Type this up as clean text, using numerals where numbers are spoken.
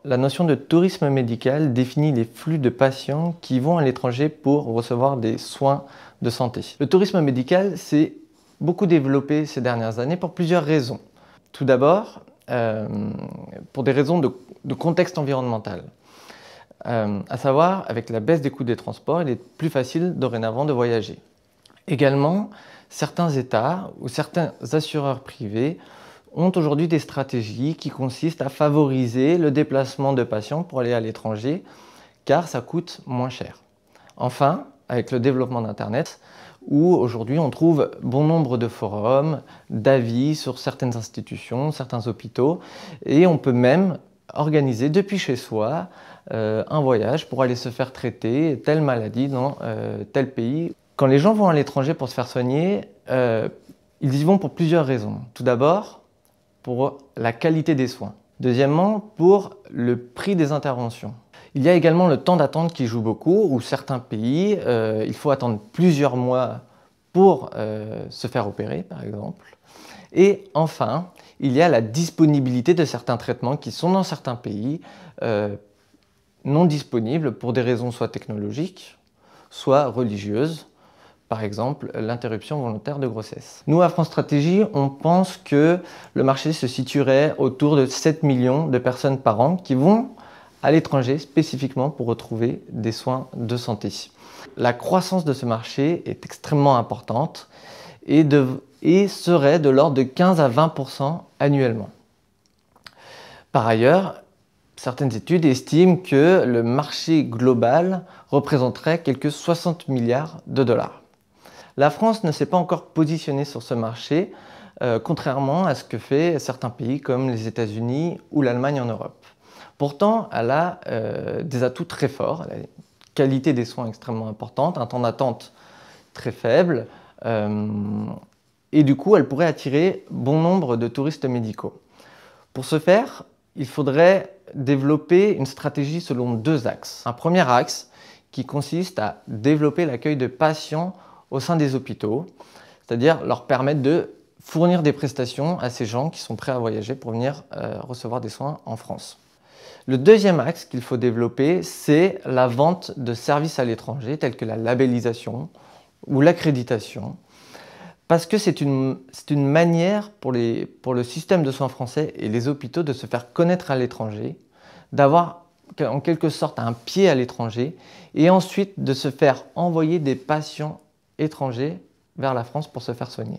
la notion de tourisme médical définit les flux de patients qui vont à l'étranger pour recevoir des soins de santé. Le tourisme médical s'est beaucoup développé ces dernières années pour plusieurs raisons. Tout d'abord, pour des raisons de contexte environnemental. À savoir, avec la baisse des coûts des transports, il est plus facile dorénavant de voyager. Également, certains États ou certains assureurs privés ont aujourd'hui des stratégies qui consistent à favoriser le déplacement de patients pour aller à l'étranger, car ça coûte moins cher. Enfin, avec le développement d'Internet, où aujourd'hui on trouve bon nombre de forums, d'avis sur certaines institutions, certains hôpitaux, et on peut même organiser depuis chez soi un voyage pour aller se faire traiter telle maladie dans tel pays. Quand les gens vont à l'étranger pour se faire soigner, ils y vont pour plusieurs raisons. Tout d'abord, pour la qualité des soins. Deuxièmement, pour le prix des interventions. Il y a également le temps d'attente qui joue beaucoup, où certains pays, il faut attendre plusieurs mois pour se faire opérer, par exemple. Et enfin, il y a la disponibilité de certains traitements qui sont dans certains pays non disponibles pour des raisons soit technologiques, soit religieuses. Par exemple, l'interruption volontaire de grossesse. Nous, à France Stratégie, on pense que le marché se situerait autour de 7 millions de personnes par an qui vont à l'étranger spécifiquement pour retrouver des soins de santé. La croissance de ce marché est extrêmement importante et serait de l'ordre de 15 à 20% annuellement. Par ailleurs, certaines études estiment que le marché global représenterait quelques 60 milliards de dollars. La France ne s'est pas encore positionnée sur ce marché, contrairement à ce que fait certains pays comme les États-Unis ou l'Allemagne en Europe. Pourtant, elle a des atouts très forts, elle a une qualité des soins extrêmement importante, un temps d'attente très faible, et du coup, elle pourrait attirer bon nombre de touristes médicaux. Pour ce faire, il faudrait développer une stratégie selon deux axes. Un premier axe qui consiste à développer l'accueil de patients au sein des hôpitaux, c'est-à-dire leur permettre de fournir des prestations à ces gens qui sont prêts à voyager pour venir recevoir des soins en France. Le deuxième axe qu'il faut développer, c'est la vente de services à l'étranger, tels que la labellisation ou l'accréditation, parce que c'est une manière pour le système de soins français et les hôpitaux de se faire connaître à l'étranger, d'avoir en quelque sorte un pied à l'étranger et ensuite de se faire envoyer des patients étrangers vers la France pour se faire soigner.